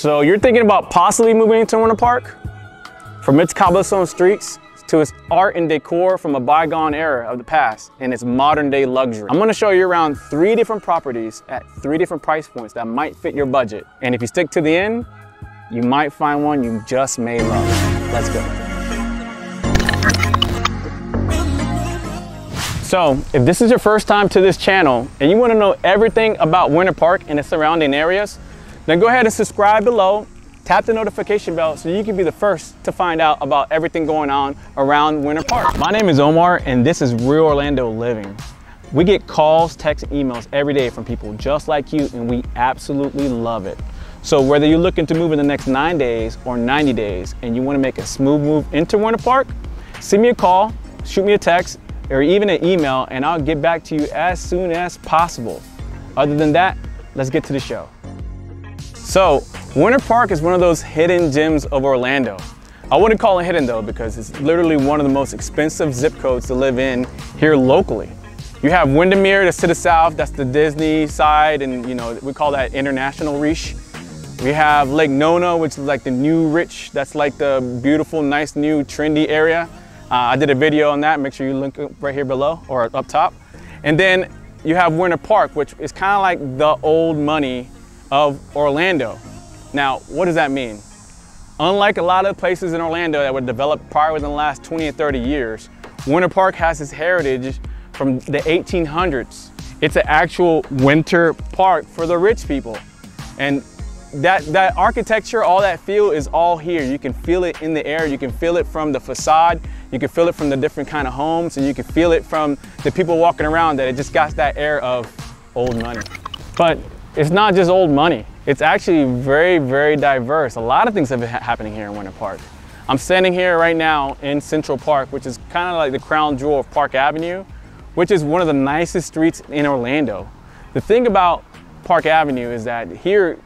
So you're thinking about possibly moving into Winter Park? From its cobblestone streets to its art and decor from a bygone era of the past and its modern day luxury. I'm gonna show you around 3 different properties at 3 different price points that might fit your budget. And if you stick to the end, you might find one you just may love. Let's go. So if this is your first time to this channel and you wanna know everything about Winter Park and its surrounding areas, then go ahead and subscribe below, tap the notification bell so you can be the first to find out about everything going on around Winter Park. My name is Omar and this is Real Orlando Living. We get calls, texts, and emails every day from people just like you and we absolutely love it. So whether you're looking to move in the next 9 days or 90 days and you want to make a smooth move into Winter Park, send me a call, shoot me a text, or even an email and I'll get back to you as soon as possible. Other than that, let's get to the show. So, Winter Park is one of those hidden gems of Orlando. I wouldn't call it hidden though because it's literally one of the most expensive zip codes to live in here locally. You have Windermere that's to the south, that's the Disney side, and you know, we call that international reach. We have Lake Nona, which is like the new rich, that's like the beautiful, nice, new, trendy area. I did a video on that, make sure you link it right here below or up top. And then you have Winter Park, which is kind of like the old money of Orlando. Now, what does that mean? Unlike a lot of places in Orlando that were developed prior within the last 20 or 30 years, Winter Park has its heritage from the 1800s. It's an actual winter park for the rich people. And that architecture, all that feel is all here. You can feel it in the air. You can feel it from the facade. You can feel it from the different kind of homes, and you can feel it from the people walking around that it just got that air of old money. But it's not just old money. It's actually very, very diverse. A lot of things have been happening here in Winter Park. I'm standing here right now in Central Park, which is kind of like the crown jewel of Park Avenue, which is one of the nicest streets in Orlando. The thing about Park Avenue is that here,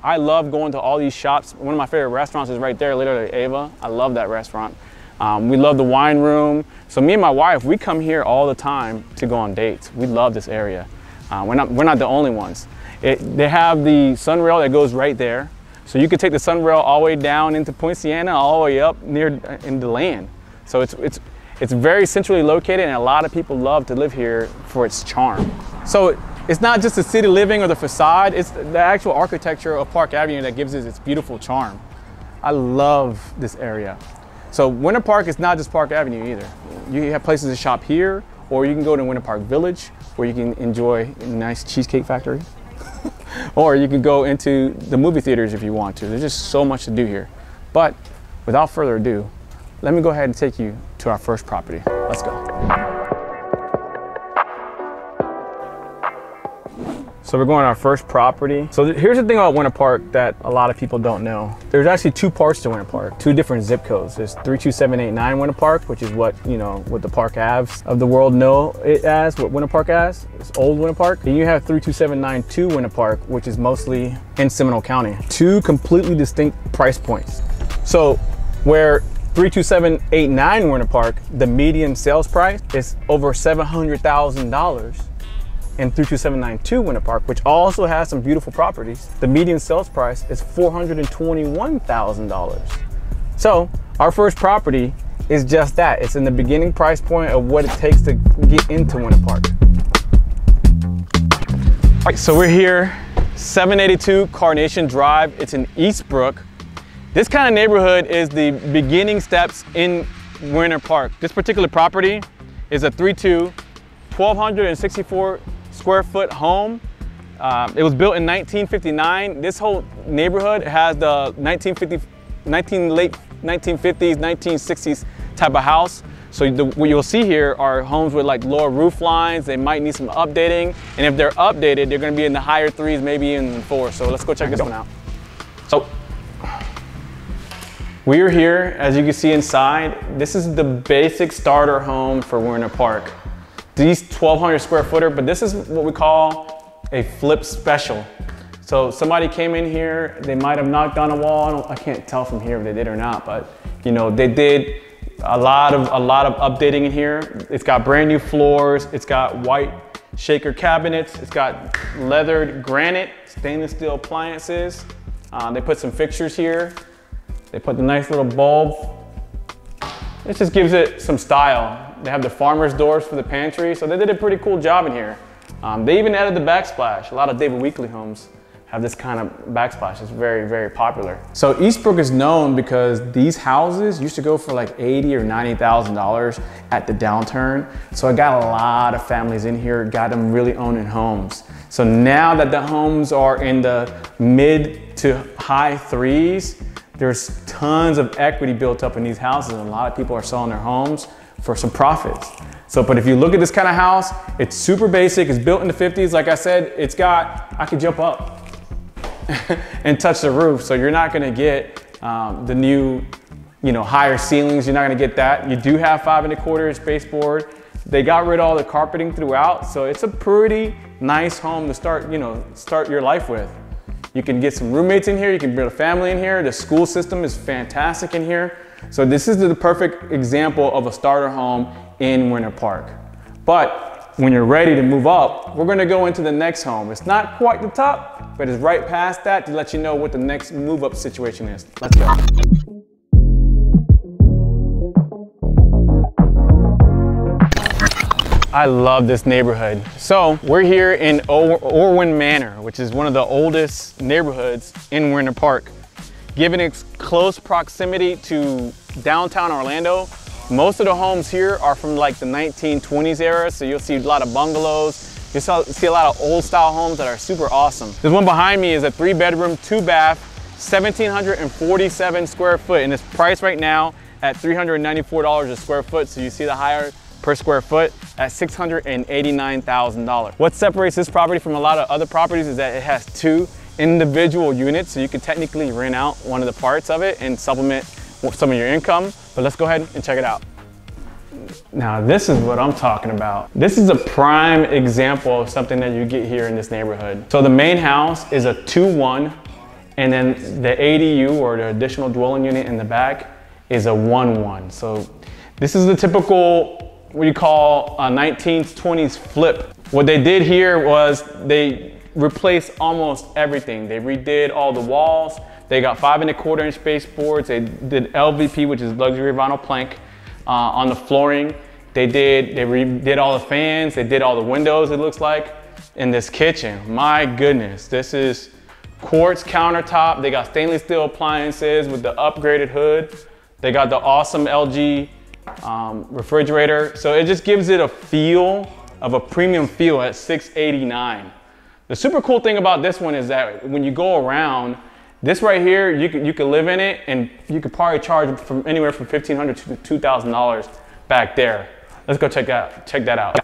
I love going to all these shops. One of my favorite restaurants is right there, literally Ava. I love that restaurant. We love the wine room. So me and my wife, we come here all the time to go on dates. We love this area. We're not the only ones. They have the sunrail that goes right there. So you can take the sunrail all the way down into Point Siena, all the way up near in the land. So it's very centrally located and a lot of people love to live here for its charm. So it's not just the city living or the facade, it's the actual architecture of Park Avenue that gives it its beautiful charm. I love this area. So Winter Park is not just Park Avenue either. You have places to shop here, or you can go to Winter Park Village, where you can enjoy a nice Cheesecake Factory. Or you can go into the movie theaters if you want to. There's just so much to do here. But without further ado, let me go ahead and take you to our first property. Let's go. So we're going to our first property. So here's the thing about Winter Park that a lot of people don't know. There's actually 2 parts to Winter Park, 2 different zip codes. There's 32789 Winter Park, which is what, you know, what the Park Aves of the world know it as, what Winter Park as. It's old Winter Park. Then you have 32792 Winter Park, which is mostly in Seminole County. 2 completely distinct price points. So where 32789 Winter Park, the median sales price is over $700,000. And 32792 Winter Park, which also has some beautiful properties, the median sales price is $421,000. So our first property is just that. It's in the beginning price point of what it takes to get into Winter Park. All right, so we're here, 782 Carnation Drive. It's in Eastbrook. This kind of neighborhood is the beginning steps in Winter Park. This particular property is a 1,264 square foot home. It was built in 1959. This whole neighborhood has the late 1950s, 1960s type of house. So what you'll see here are homes with like lower roof lines. They might need some updating. And if they're updated, they're gonna be in the higher 3s, maybe in 4s. So let's go check this one out. So we are here, as you can see inside. This is the basic starter home for Winter Park. These 1,200 square footer, but this is what we call a flip special. So somebody came in here, they might have knocked on a wall. I can't tell from here if they did or not, but you know, they did a lot of updating in here. It's got brand new floors. It's got white shaker cabinets. It's got leathered granite, stainless steel appliances. They put some fixtures here. They put the nice little bulb. It just gives it some style. They have the farmer's doors for the pantry, so they did a pretty cool job in here. They even added the backsplash. A lot of David Weekley homes have this kind of backsplash. It's very, very popular. So Eastbrook is known because these houses used to go for like $80,000 or $90,000 at the downturn. So I got a lot of families in here, got them really owning homes. So now that the homes are in the mid to high threes, there's tons of equity built up in these houses, and a lot of people are selling their homes for some profits. So, but if you look at this kind of house, it's super basic. It's built in the 50s. Like I said, it's got, I could jump up and touch the roof. So you're not gonna get the new, higher ceilings. You're not gonna get that. You do have 5 1/4 inch baseboard. They got rid of all the carpeting throughout. So it's a pretty nice home to start your life with. You can get some roommates in here. You can build a family in here. The school system is fantastic in here. So this is the perfect example of a starter home in Winter Park. But when you're ready to move up, we're gonna go into the next home. It's not quite the top, but it's right past that to let you know what the next move up situation is. Let's go. I love this neighborhood. So we're here in Orwin Manor, which is one of the oldest neighborhoods in Winter Park. Given its close proximity to downtown Orlando, most of the homes here are from like the 1920s era. So you'll see a lot of bungalows. You'll see a lot of old style homes that are super awesome. This one behind me is a 3-bedroom, 2-bath, 1,747 square foot, and it's priced right now at $394 a square foot. So you see the higher per square foot at $689,000. What separates this property from a lot of other properties is that it has 2 individual units, so you can technically rent out one of the parts of it and supplement some of your income. But let's go ahead and check it out. Now this is what I'm talking about. This is a prime example of something that you get here in this neighborhood. So the main house is a 2-1, and then the ADU, or the additional dwelling unit in the back, is a 1-1. So this is the typical, what you call a 1920s flip. What they did here was they replaced almost everything. They redid all the walls. They got 5 1/4 inch baseboards. They did LVP, which is luxury vinyl plank, on the flooring. They redid all the fans. They did all the windows, it looks like, in this kitchen. My goodness, this is quartz countertop. They got stainless steel appliances with the upgraded hood. They got the awesome LG refrigerator. So it just gives it a feel of a premium feel at $689. The super cool thing about this one is that when you go around, this right here, you could live in it, and you could probably charge from anywhere from $1,500 to $2,000 back there. Let's go check that out.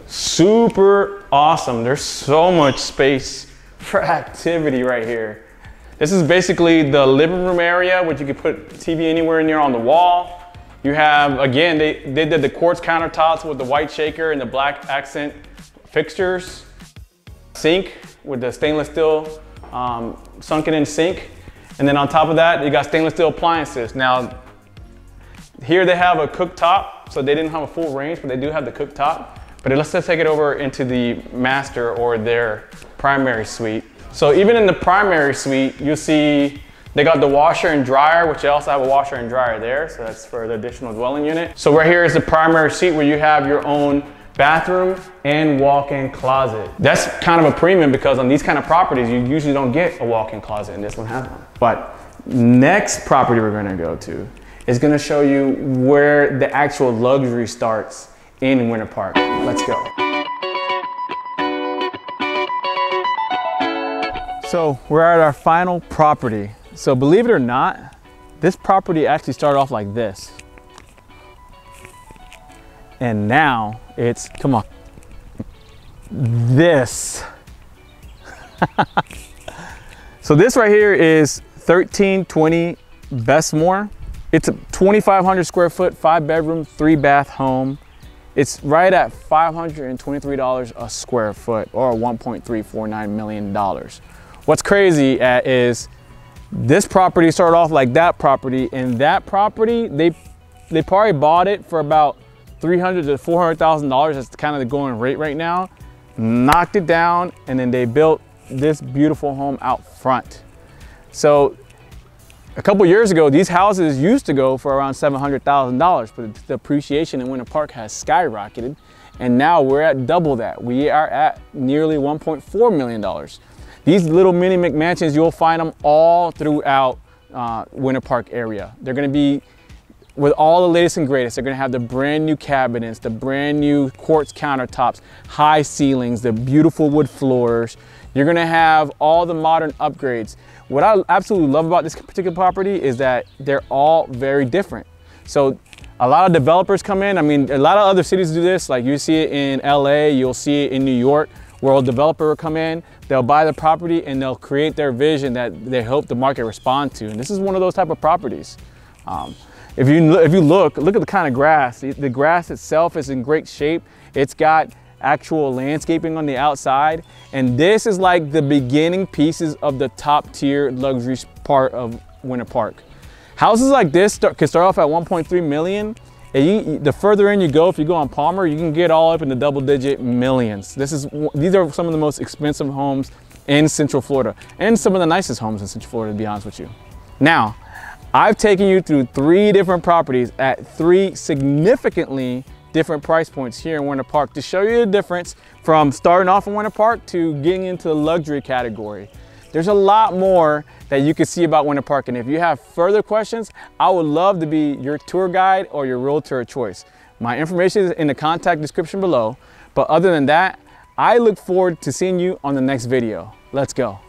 Super awesome. There's so much space for activity right here. This is basically the living room area, which you could put TV anywhere near on the wall. You have, again, they did the quartz countertops with the white shaker and the black accent fixtures. Sink with the stainless steel sunken in sink. And then on top of that, you got stainless steel appliances. Now, here they have a cooktop, so they didn't have a full range, but they do have the cooktop. But let's just take it over into the master, or their primary suite. So even in the primary suite, you'll see they got the washer and dryer, which they also have a washer and dryer there. So that's for the additional dwelling unit. So right here is the primary suite where you have your own bathroom and walk-in closet. That's kind of a premium because on these kind of properties, you usually don't get a walk-in closet, and this one has one. But next property we're gonna go to is gonna show you where the actual luxury starts in Winter Park. Let's go. So we're at our final property. So believe it or not, this property actually started off like this. And now it's, come on, this. So this right here is 1320 Besmore. It's a 2,500 square foot, 5-bedroom, 3-bath home. It's right at $523 a square foot, or $1.349 million. What's crazy is this property started off like that property, and that property, they probably bought it for about $300,000 to $400,000. That's kind of the going rate right now. knocked it down, and then they built this beautiful home out front. So a couple years ago, these houses used to go for around $700,000, but the appreciation in Winter Park has skyrocketed, and now we're at double that. We are at nearly $1.4 million. These little mini McMansions, you'll find them all throughout Winter Park area. They're gonna be with all the latest and greatest. They're gonna have the brand new cabinets, the brand new quartz countertops, high ceilings, the beautiful wood floors. You're gonna have all the modern upgrades. What I absolutely love about this particular property is that they're all very different. So a lot of developers come in. I mean, a lot of other cities do this. Like you see it in LA, you'll see it in New York, where a developer will come in, they'll buy the property and they'll create their vision that they hope the market respond to. And this is one of those type of properties. If you look at the kind of grass. The grass itself is in great shape. It's got actual landscaping on the outside. And this is like the beginning pieces of the top tier luxury part of Winter Park. Houses like this can start off at 1.3 million. And the further in you go, if you go on Palmer, you can get all up in the double-digit millions. These are some of the most expensive homes in Central Florida, and some of the nicest homes in Central Florida, to be honest with you. Now, I've taken you through 3 different properties at 3 significantly different price points here in Winter Park to show you the difference from starting off in Winter Park to getting into the luxury category. There's a lot more that you can see about Winter Park, and if you have further questions, I would love to be your tour guide or your realtor of choice. My information is in the contact description below, but other than that, I look forward to seeing you on the next video. Let's go.